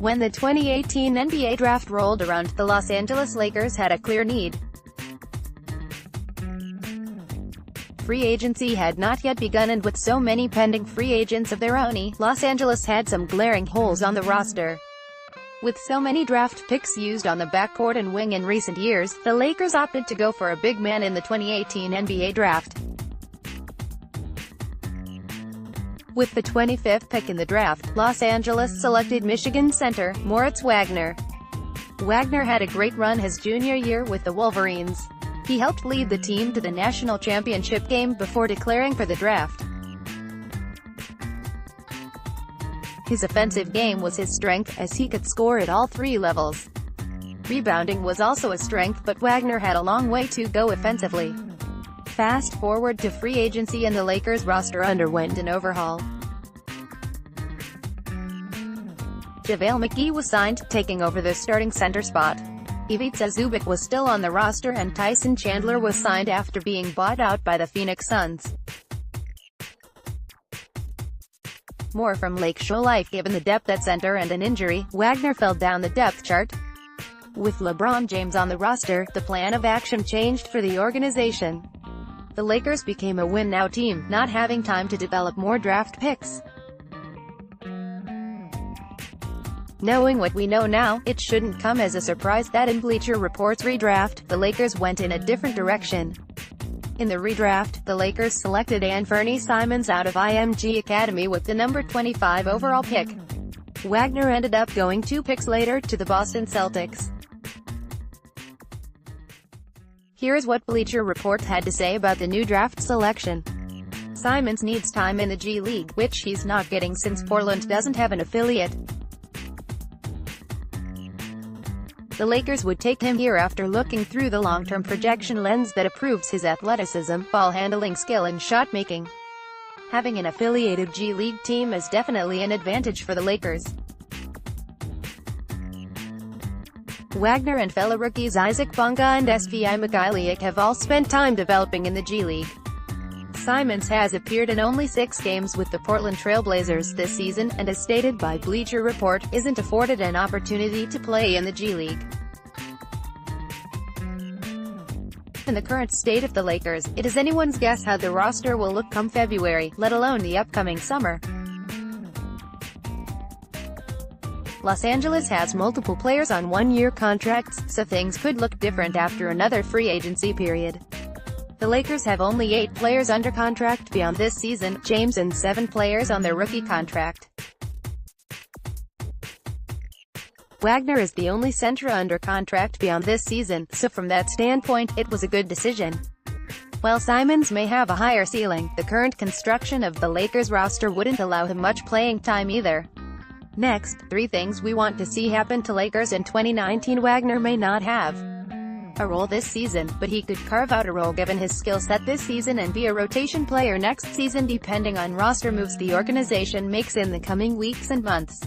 When the 2018 NBA draft rolled around, the Los Angeles Lakers had a clear need. Free agency had not yet begun, and with so many pending free agents of their own, Los Angeles had some glaring holes on the roster. With so many draft picks used on the backcourt and wing in recent years, the Lakers opted to go for a big man in the 2018 NBA draft. With the 25th pick in the draft, Los Angeles selected Michigan center, Moritz Wagner. Wagner had a great run his junior year with the Wolverines. He helped lead the team to the national championship game before declaring for the draft. His offensive game was his strength, as he could score at all three levels. Rebounding was also a strength, but Wagner had a long way to go offensively. Fast forward to free agency, and the Lakers roster underwent an overhaul. JaVale McGee was signed, taking over the starting center spot. Ivica Zubac was still on the roster, and Tyson Chandler was signed after being bought out by the Phoenix Suns. More from Lake Show Life. Given the depth at center and an injury, Wagner fell down the depth chart. With LeBron James on the roster, the plan of action changed for the organization. The Lakers became a win-now team, not having time to develop more draft picks. Knowing what we know now, it shouldn't come as a surprise that in Bleacher Report's redraft, the Lakers went in a different direction. In the redraft, the Lakers selected Anfernee Simons out of IMG Academy with the number 25 overall pick. Wagner ended up going 2 picks later to the Boston Celtics. Here's what Bleacher Report had to say about the new draft selection. Simons needs time in the G League, which he's not getting since Portland doesn't have an affiliate. The Lakers would take him here after looking through the long-term projection lens that approves his athleticism, ball handling skill and shot making. Having an affiliated G League team is definitely an advantage for the Lakers. Wagner and fellow rookies Isaac Bonga and Svi Mykhailiuk have all spent time developing in the G League. Simons has appeared in only 6 games with the Portland Trail Blazers this season, and as stated by Bleacher Report, isn't afforded an opportunity to play in the G League. In the current state of the Lakers, it is anyone's guess how the roster will look come February, let alone the upcoming summer. Los Angeles has multiple players on one-year contracts, so things could look different after another free agency period. The Lakers have only 8 players under contract beyond this season, James, and 7 players on their rookie contract. Wagner is the only center under contract beyond this season, so from that standpoint, it was a good decision. While Simons may have a higher ceiling, the current construction of the Lakers roster wouldn't allow him much playing time either. Next, 3 things we want to see happen to Lakers in 2019. Wagner may not have a role this season, but he could carve out a role given his skill set this season and be a rotation player next season depending on roster moves the organization makes in the coming weeks and months.